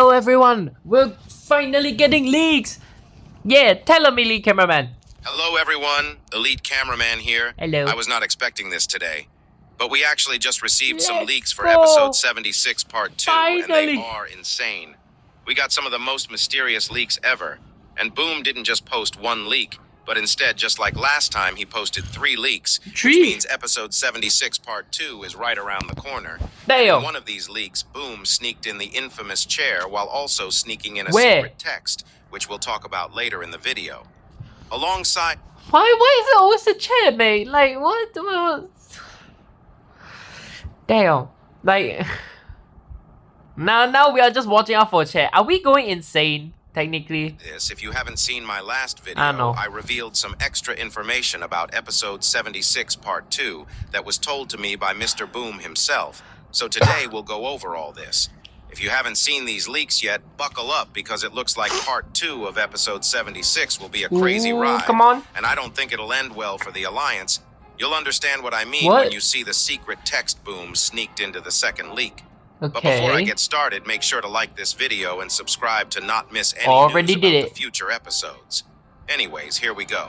Hello everyone, we're finally getting leaks. Yeah, tell me, lead cameraman. Hello everyone, Elite Cameraman here. Hello. I was not expecting this today, but we actually just received some Let's leaks for go. episode 76 part 2, and Finally. they are insane. We got some of the most mysterious leaks ever, and Boom didn't just post one leak, but instead, just like last time, he posted 3 leaks, which means episode 76 part 2 is right around the corner. Damn. In one of these leaks, Boom sneaked in the infamous chair while also sneaking in a Where? secret text, which we'll talk about later in the video. Alongside... Why is it always a chair, mate? Like, what? Damn. Like... Now we are just watching out for a chair. Are we going insane, technically? If you haven't seen my last video, I know. I revealed some extra information about episode 76 part 2 that was told to me by Mr. Boom himself. So today we'll go over all this. If you haven't seen these leaks yet, buckle up because it looks like part 2 of episode 76 will be a crazy ride. Come on. And I don't think it'll end well for the Alliance. You'll understand what I mean What? when you see the secret text Boom sneaked into the second leak. Okay. But before I get started, make sure to like this video and subscribe to not miss any Already news did about it. the future episodes. Anyways, here we go.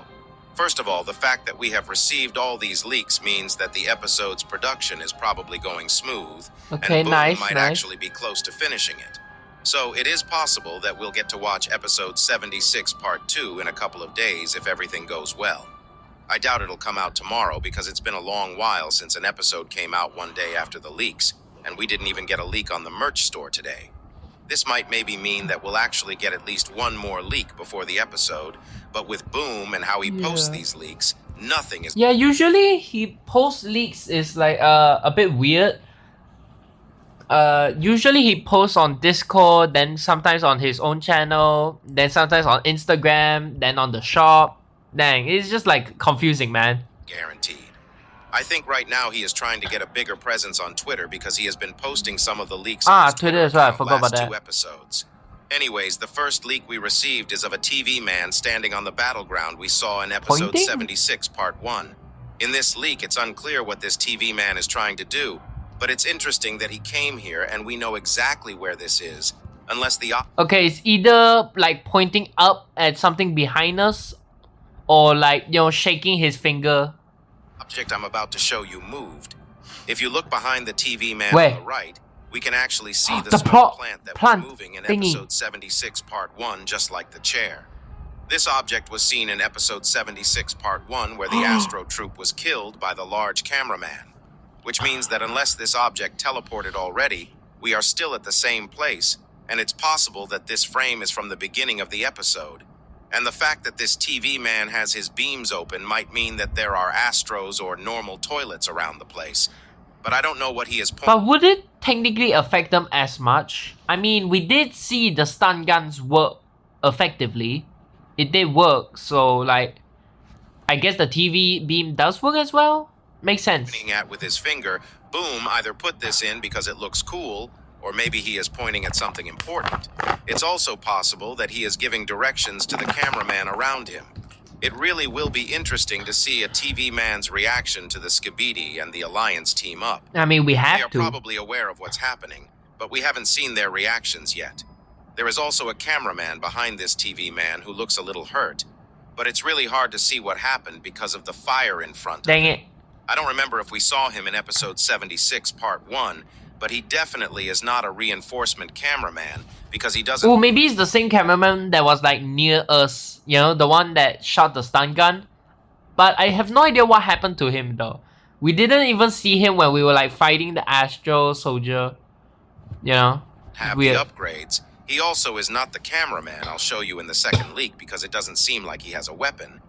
First of all, the fact that we have received all these leaks means that the episode's production is probably going smooth, Okay, and Boom nice, might nice. actually be close to finishing it. So it is possible that we'll get to watch episode 76 part 2 in a couple of days if everything goes well. I doubt it'll come out tomorrow because it's been a long while since an episode came out one day after the leaks, and we didn't even get a leak on the merch store today. This might maybe mean that we'll actually get at least one more leak before the episode, but with Boom and how he posts Yeah. these leaks, nothing is... Yeah, usually he posts leaks is like a bit weird. Usually he posts on Discord, then sometimes on his own channel, then sometimes on Instagram, then on the shop. Dang, it's just like confusing, man. guaranteed. I think right now he is trying to get a bigger presence on Twitter because he has been posting some of the leaks on his Twitter as well, I account forgot about last that. 2 episodes. Anyways, the first leak we received is of a TV man standing on the battleground we saw in episode Pointing? 76 part 1. In this leak, it's unclear what this TV man is trying to do, but it's interesting that he came here and we know exactly where this is, unless the Okay, it's either like pointing up at something behind us, or like, you know, shaking his finger. object I'm about to show you moved. If you look behind the TV man Where? on the right, we can actually see the, The small plant that plant was moving in thingy. episode 76 part 1, just like the chair. This object was seen in episode 76 part 1 where the Astro Troop was killed by the large cameraman, which means that unless this object teleported already, we are still at the same place, and it's possible that this frame is from the beginning of the episode. And the fact that this TV man has his beams open might mean that there are Astros or normal toilets around the place. But I don't know what he is pointing. But would it technically affect them as much? I mean, we did see the stun guns work effectively. It did work, so like, I guess the TV beam does work as well? Makes sense. at with his finger. Boom either put this in because it looks cool, or maybe he is pointing at something important. It's also possible that he is giving directions to the cameraman around him. It really will be interesting to see a TV man's reaction to the Skibidi and the Alliance team up. I mean, we They are have to. probably aware of what's happening, but we haven't seen their reactions yet. There is also a cameraman behind this TV man who looks a little hurt, but it's really hard to see what happened because of the fire in front of Dang him. it. I don't remember if we saw him in episode 76 part 1, but he definitely is not a reinforcement cameraman because he doesn't... Oh, maybe it's the same cameraman that was like near us. You know, the one that shot the stun gun. But I have no idea what happened to him though. We didn't even see him when we were like fighting the Astro soldier. You know? have Weird. the upgrades. He also is not the cameraman I'll show you in the second leak because it doesn't seem like he has a weapon.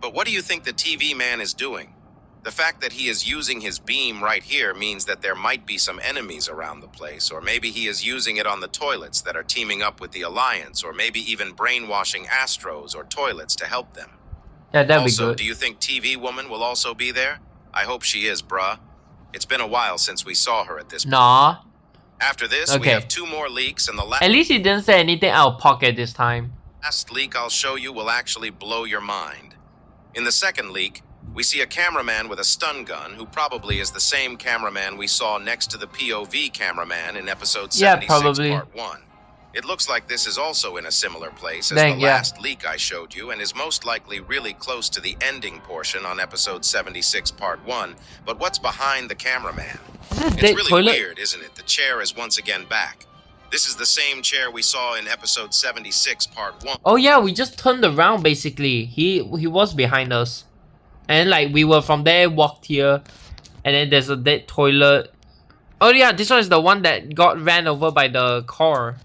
But what do you think the TV man is doing? The fact that he is using his beam right here means that there might be some enemies around the place, or maybe he is using it on the toilets that are teaming up with the Alliance, or maybe even brainwashing Astros or toilets to help them. Yeah, that'd be Also, good. do you think TV Woman will also be there? I hope she is, bruh. It's been a while since we saw her at this point. Nah. After this, we Okay. have 2 more leaks, and the At least he didn't say anything out of pocket this time. last leak I'll show you will actually blow your mind. In the second leak, we see a cameraman with a stun gun who probably is the same cameraman we saw next to the POV cameraman in episode Yeah, 76 probably. part 1. It looks like this is also in a similar place as Dang, the yeah. last leak I showed you and is most likely really close to the ending portion on episode 76 part 1, but what's behind the cameraman? Is this It's dead really toilet? weird, isn't it? The chair is once again back. This is the same chair we saw in episode 76 part 1. Oh yeah, we just turned around basically. He was behind us. And like we were from there, walked here, and then there's a dead toilet. Oh yeah, this one is the one that got ran over by the car.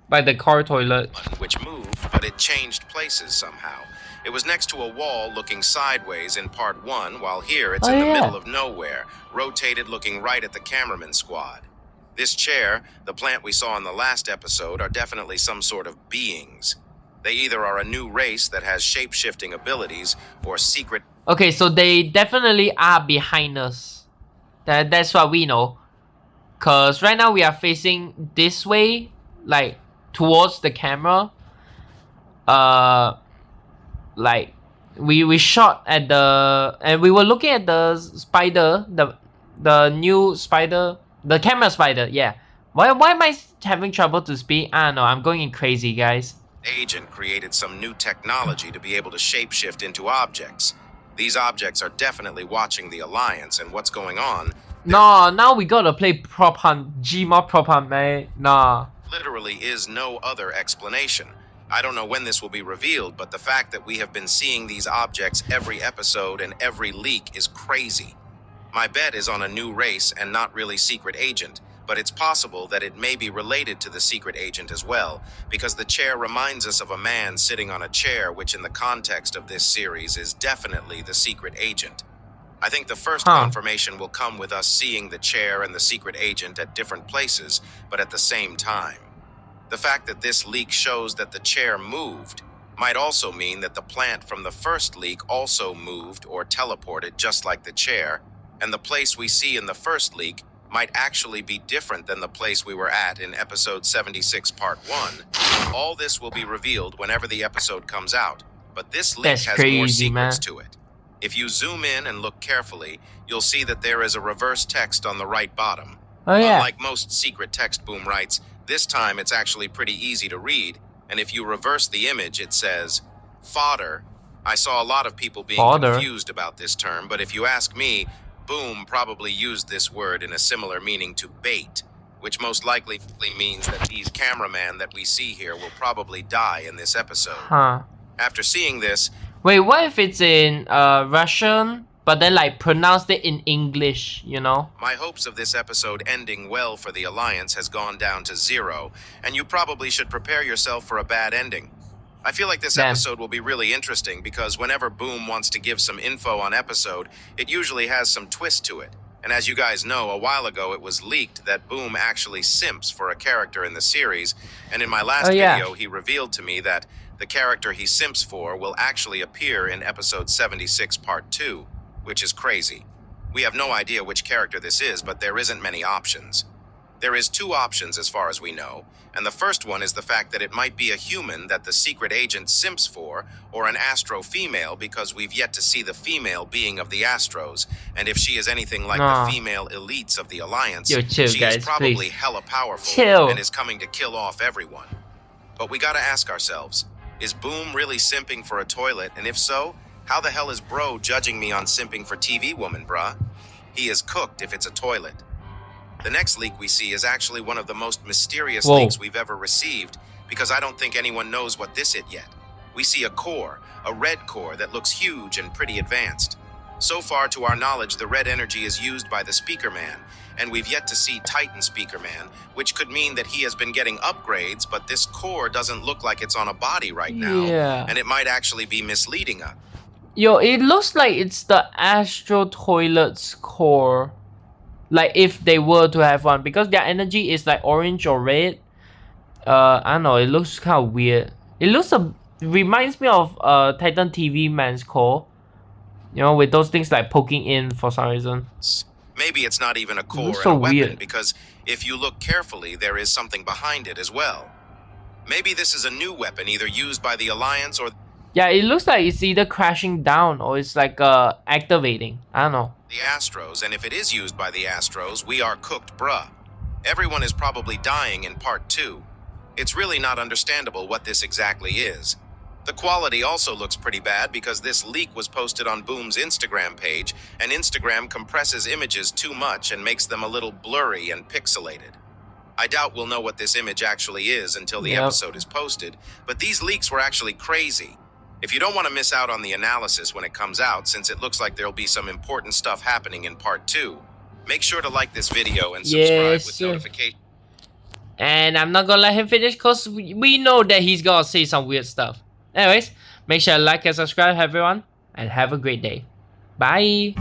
By the car toilet. Which moved, but it changed places somehow. It was next to a wall looking sideways in part 1, while here it's Oh, in the yeah. middle of nowhere, rotated looking right at the cameraman squad. This chair, the plant we saw in the last episode, are definitely some sort of beings. They either are a new race that has shape-shifting abilities or secret. Okay, so they definitely are behind us. That's what we know. Cause right now we are facing this way, like towards the camera. Like we shot at the and we were looking at the spider, the new spider, the camera spider. Yeah. Why am I having trouble to speak? I don't know. I'm going crazy, guys. Agent created some new technology to be able to shapeshift into objects. These objects are definitely watching the Alliance and what's going on. No, now we gotta play prop hunt, Gmod prop hunt, man. Nah. Literally is no other explanation. I don't know when this will be revealed, but the fact that we have been seeing these objects every episode and every leak is crazy. My bet is on a new race and not really secret agent, but it's possible that it may be related to the secret agent as well, because the chair reminds us of a man sitting on a chair, which in the context of this series is definitely the secret agent. I think the first confirmation will come with us seeing the chair and the secret agent at different places, but at the same time. The fact that this leak shows that the chair moved might also mean that the plant from the first leak also moved or teleported just like the chair, and the place we see in the first leak might actually be different than the place we were at in episode 76 part 1. All this will be revealed whenever the episode comes out, but this leak That's has more crazy, secrets man. to it. If you zoom in and look carefully, you'll see that there is a reverse text on the right bottom. Oh yeah. Unlike most secret text Boom writes, this time it's actually pretty easy to read, and if you reverse the image, it says, fodder. I saw a lot of people being Fodder. confused about this term, but if you ask me, Boom probably used this word in a similar meaning to bait, which most likely means that these cameramen that we see here will probably die in this episode. Huh. After seeing this, Wait, what if it's in Russian, but then like pronounced it in English, you know? my hopes of this episode ending well for the Alliance has gone down to 0, and you probably should prepare yourself for a bad ending. I feel like this Damn. episode will be really interesting because whenever Boom wants to give some info on episode, it usually has some twist to it. And as you guys know, a while ago it was leaked that Boom actually simps for a character in the series, and in my last Oh, yeah. video he revealed to me that the character he simps for will actually appear in episode 76 part 2, which is crazy. We have no idea which character this is, but there isn't many options. There is 2 options as far as we know, and the first one is the fact that it might be a human that the secret agent simps for, or an Astro female because we've yet to see the female being of the Astros, and if she is anything like Nah. the female elites of the Alliance, Yo, chill, she guys, is probably please. hella powerful Chill. and is coming to kill off everyone. But we gotta ask ourselves, is Boom really simping for a toilet, and if so, how the hell is Bro judging me on simping for TV woman, bruh? He is cooked if it's a toilet. The next leak we see is actually one of the most mysterious Whoa. leaks we've ever received, because I don't think anyone knows what this is yet. We see a core, a red core that looks huge and pretty advanced. So far, to our knowledge, the red energy is used by the Speaker Man, and we've yet to see Titan Speaker Man, which could mean that he has been getting upgrades, but this core doesn't look like it's on a body right now, Yeah. and it might actually be misleading us. Yo, it looks like it's the Astro Toilet's core. Like if they were to have one, because their energy is like orange or red. I don't know, it looks kind of weird. It reminds me of Titan TV Man's core. You know, with those things like poking in for some reason. Maybe it's not even a core looks and so a weapon, weird. because if you look carefully, there is something behind it as well. Maybe this is a new weapon either used by the Alliance or Yeah, it looks like it's either crashing down or it's like activating. I don't know. the Astros, and if it is used by the Astros, we are cooked, bruh. Everyone is probably dying in part 2. It's really not understandable what this exactly is. The quality also looks pretty bad because this leak was posted on Boom's Instagram page, and Instagram compresses images too much and makes them a little blurry and pixelated. I doubt we'll know what this image actually is until the episode is posted, but these leaks were actually crazy. If you don't want to miss out on the analysis when it comes out, since it looks like there'll be some important stuff happening in part 2, make sure to like this video and subscribe with notifications. And I'm not gonna let him finish because we know that he's gonna say some weird stuff. Anyways, make sure to like and subscribe everyone, and have a great day. Bye!